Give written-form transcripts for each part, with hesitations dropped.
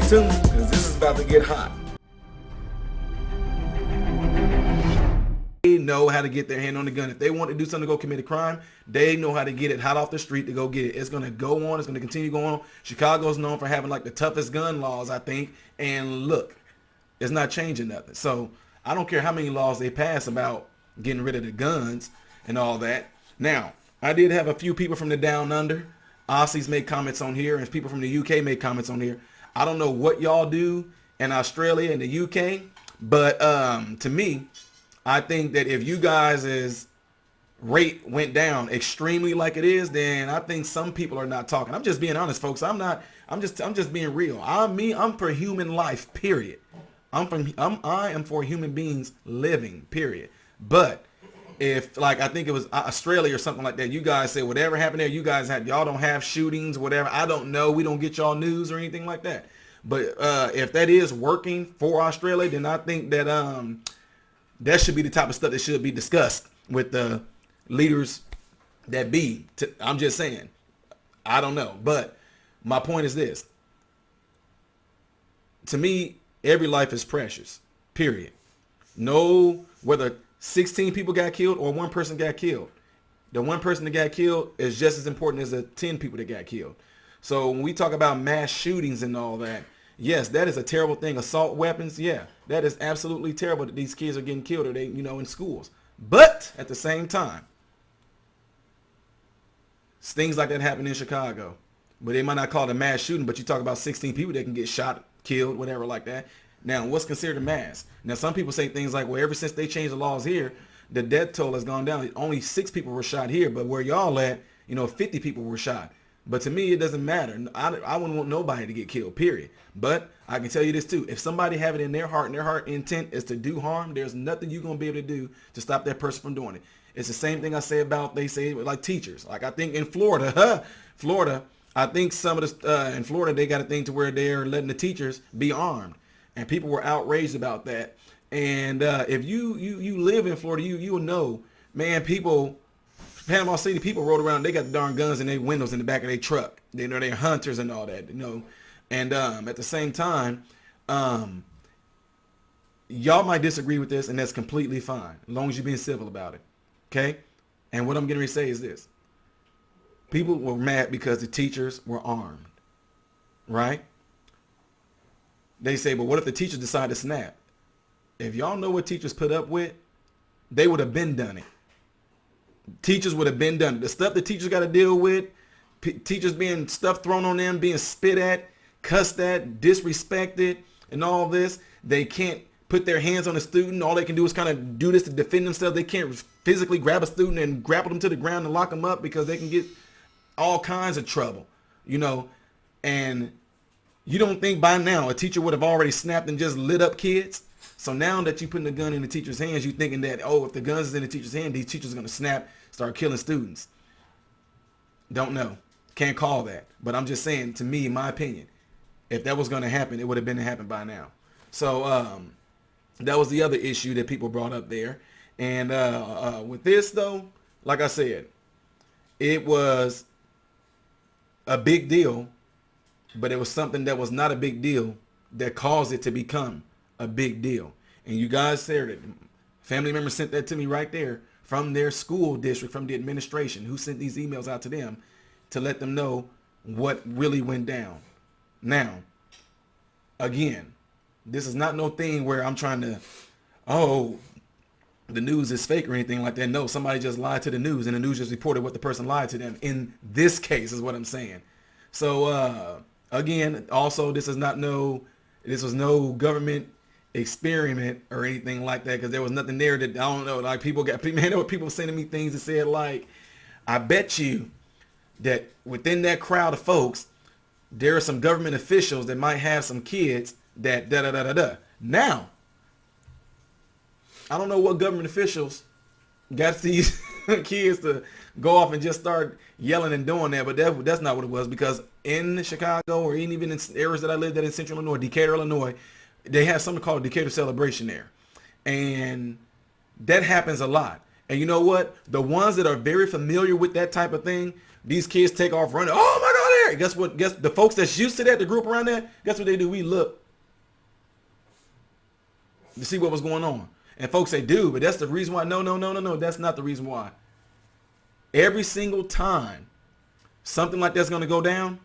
tuned because this is about to get hot. They know how to get their hand on the gun. If they want to do something to go commit a crime, they know how to get it hot off the street to go get it. It's going to go on. It's going to continue going on. Chicago's known for having like the toughest gun laws, I think. And look, it's not changing nothing. So I don't care how many laws they pass about getting rid of the guns and all that. Now, I did have a few people from the down under. Aussies make comments on here, and people from the UK make comments on here. I don't know what y'all do in Australia and the UK, but to me, I think that if you guys' rate went down extremely like it is, then I think some people are not talking. I'm just being honest, folks. I'm just being real. I'm for human life, period. I am for human beings living, period. But if, like, I think it was Australia or something like that, you guys say whatever happened there, y'all don't have shootings, whatever. I don't know. We don't get y'all news or anything like that. But if that is working for Australia, then I think that that should be the type of stuff that should be discussed with the leaders that be. I'm just saying. I don't know. But my point is this. To me, every life is precious. Period. No, whether 16 people got killed or one person got killed. The one person that got killed is just as important as the 10 people that got killed. So when we talk about mass shootings and all that, yes, that is a terrible thing. Assault weapons, yeah, that is absolutely terrible that these kids are getting killed or they, in schools. But at the same time, things like that happen in Chicago. But they might not call it a mass shooting, but you talk about 16 people that can get shot, killed, whatever like that. Now, what's considered a mass? Now, some people say things like, well, ever since they changed the laws here, the death toll has gone down. Only 6 people were shot here, but where y'all at, 50 people were shot. But to me, it doesn't matter. I wouldn't want nobody to get killed, period. But I can tell you this too. If somebody have it in their heart and their heart intent is to do harm, there's nothing you're going to be able to do to stop that person from doing it. It's the same thing I say about, they say like teachers. Like I think in Florida, I think some of the, in Florida, they got a thing to where they're letting the teachers be armed. And people were outraged about that. And if you live in Florida, you'll know, man, Panama City people rode around, they got the darn guns in their windows in the back of their truck. They're hunters and all that, And at the same time, y'all might disagree with this, and that's completely fine, as long as you're being civil about it. Okay? And what I'm getting ready to say is this. People were mad because the teachers were armed. Right? They say, but what if the teachers decide to snap? If y'all know what teachers put up with, they would have been done it. Teachers would have been done it. The stuff that teachers got to deal with, teachers being stuff thrown on them, being spit at, cussed at, disrespected, and all this. They can't put their hands on a student. All they can do is kind of do this to defend themselves. They can't physically grab a student and grapple them to the ground and lock them up because they can get all kinds of trouble, and you don't think by now a teacher would have already snapped and just lit up kids? So now that you're putting the gun in the teacher's hands, you're thinking that, if the gun's in the teacher's hand, these teachers are going to snap, start killing students. Don't know. Can't call that. But I'm just saying, to me, in my opinion, if that was going to happen, it would have been to happen by now. So that was the other issue that people brought up there. And with this, though, like I said, it was a big deal. But it was something that was not a big deal that caused it to become a big deal. And you guys said it. Family members sent that to me right there from their school district, from the administration, who sent these emails out to them to let them know what really went down. Now, again, this is not no thing where I'm trying to, the news is fake or anything like that. No, somebody just lied to the news and the news just reported what the person lied to them. In this case is what I'm saying. So, again, also, this was no government experiment or anything like that, because there was nothing there that, I don't know, like there were people sending me things that said like, I bet you that within that crowd of folks, there are some government officials that might have some kids that da-da-da-da-da. Now, I don't know what government officials got these kids to go off and just start yelling and doing that, but that's not what it was, because in Chicago or even in areas that I lived in Central Illinois, Decatur, Illinois, they have something called a Decatur celebration there. And that happens a lot. And you know what? The ones that are very familiar with that type of thing, these kids take off running. Oh my God, scary. Guess what? Guess the folks that's used to that, the group around that, guess what they do? We look to see what was going on. And folks say, dude, but that's the reason why. No. That's not the reason why. Every single time something like that's going to go down,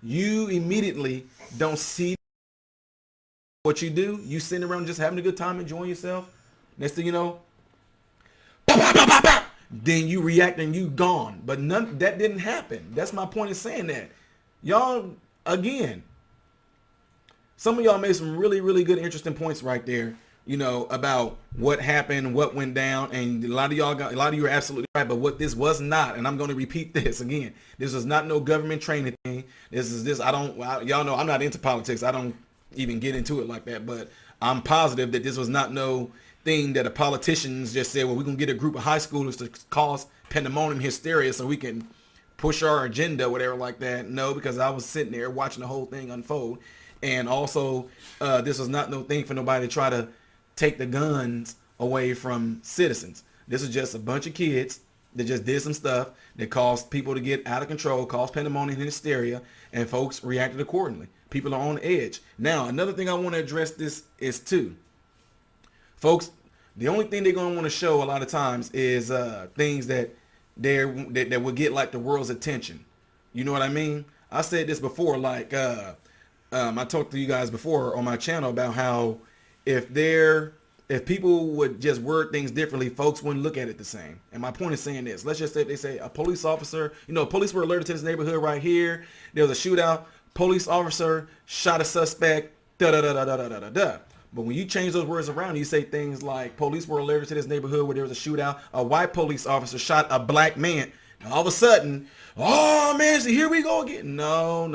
you immediately don't see what you do. You sitting around just having a good time, enjoying yourself. Next thing you know, pop, pop, pop, pop, pop. Then you react and you gone. But none that didn't happen. That's my point in saying that. Y'all, again, some of y'all made some really, really good, interesting points right there, you know, about what happened, what went down, and a lot of you are absolutely right, but what this was not, and I'm going to repeat this again, this was not no government training thing. Y'all know I'm not into politics. I don't even get into it like that, but I'm positive that this was not no thing that the politicians just said, well, we're going to get a group of high schoolers to cause pandemonium hysteria so we can push our agenda, whatever like that. No, because I was sitting there watching the whole thing unfold. And also, this was not no thing for nobody to try to take the guns away from citizens. This is just a bunch of kids that just did some stuff that caused people to get out of control, caused pandemonium and hysteria, and folks reacted accordingly. People are on edge. Now, another thing I want to address this is too. Folks, the only thing they're going to want to show a lot of times is things that will get like the world's attention. You know what I mean? I said this before, like I talked to you guys before on my channel about how if people would just word things differently, folks wouldn't look at it the same. And my point is saying this. Let's just say they say a police officer, you know, police were alerted to this neighborhood right here. There was a shootout. Police officer shot a suspect. Da-da-da-da-da-da-da-da. But when you change those words around, you say things like police were alerted to this neighborhood where there was a shootout. A white police officer shot a black man. And all of a sudden, oh man, so here we go again. No.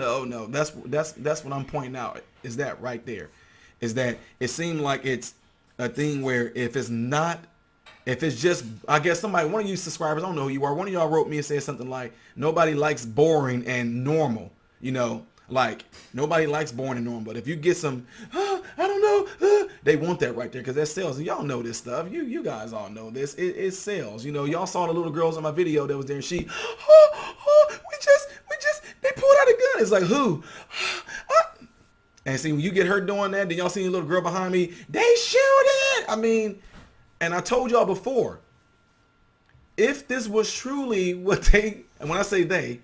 That's what I'm pointing out. Is that right there? Is that it seemed like it's a thing where if it's just, I guess somebody, one of you subscribers, I don't know who you are, one of y'all wrote me and said something like, nobody likes boring and normal, you know, like nobody likes boring and normal. But if you get some, I don't know, they want that right there because that sells. And y'all know this stuff. You guys all know this. It sells. You know, y'all saw the little girls in my video that was there and she, we just, they pulled out a gun. It's like, who? And see, when you get her doing that, then y'all see a little girl behind me, they shooting. I mean, and I told y'all before, if this was truly what they, and when I say they,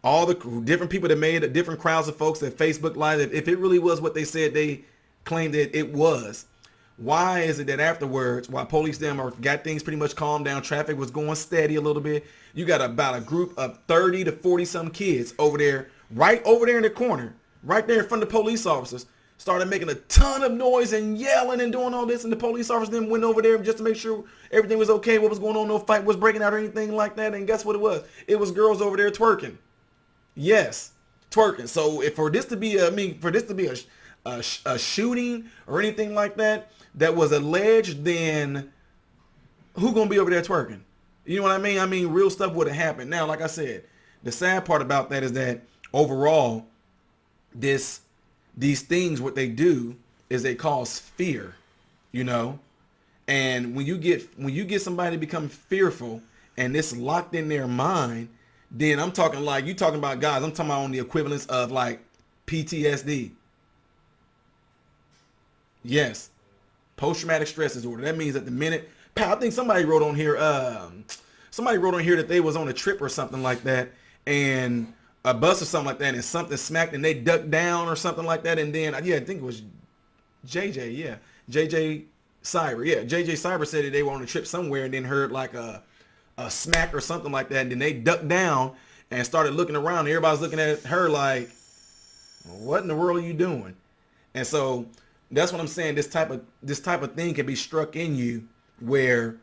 all the different people that made different crowds of folks that Facebook Live, if it really was what they said they claimed that it was, why is it that afterwards, while police got things pretty much calmed down, traffic was going steady a little bit, you got about a group of 30 to 40 some kids over there, right over there in the corner, right there in front of the police officers, started making a ton of noise and yelling and doing all this, and the police officers then went over there just to make sure everything was okay, what was going on, no fight was breaking out or anything like that, and guess what it was? It was girls over there twerking. Yes, twerking. So if for this to be a shooting or anything like that was alleged, then who gonna be over there twerking? You know what I mean? I mean, real stuff would have happened. Now, like I said, the sad part about that is that overall, these things, what they do is they cause fear, you know. And when you get somebody to become fearful and it's locked in their mind, then I'm talking like, you talking about guys, I'm talking about on the equivalence of like PTSD. Yes. Post-traumatic stress disorder. That means that the minute, I think somebody wrote on here that they was on a trip or something like that, and a bus or something like that, and something smacked and they ducked down or something like that, and then, yeah, I think it was JJ Cyber. Yeah, JJ Cyber said that they were on a trip somewhere and then heard like a smack or something like that, and then they ducked down and started looking around, and everybody's looking at her like, what in the world are you doing? And so that's what I'm saying. This type of thing can be struck in you where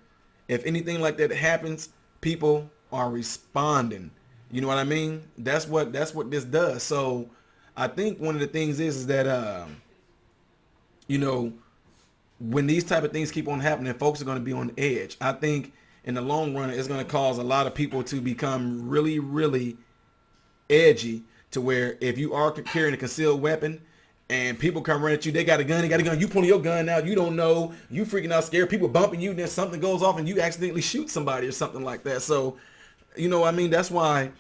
if anything like that happens, people are responding. You know what I mean? That's what this does. So I think one of the things is that you know, when these type of things keep on happening, folks are going to be on edge. I think in the long run, it's going to cause a lot of people to become really, really edgy, to where if you are carrying a concealed weapon and people come run at you, they got a gun, you pulling your gun out, you don't know, you freaking out scared, people bumping you, then something goes off and you accidentally shoot somebody or something like that. So, you know, I mean, that's why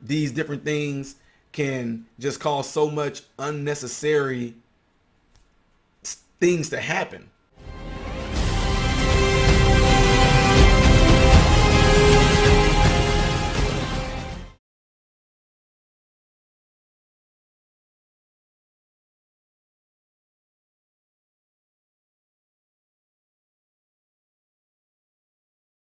these different things can just cause so much unnecessary things to happen.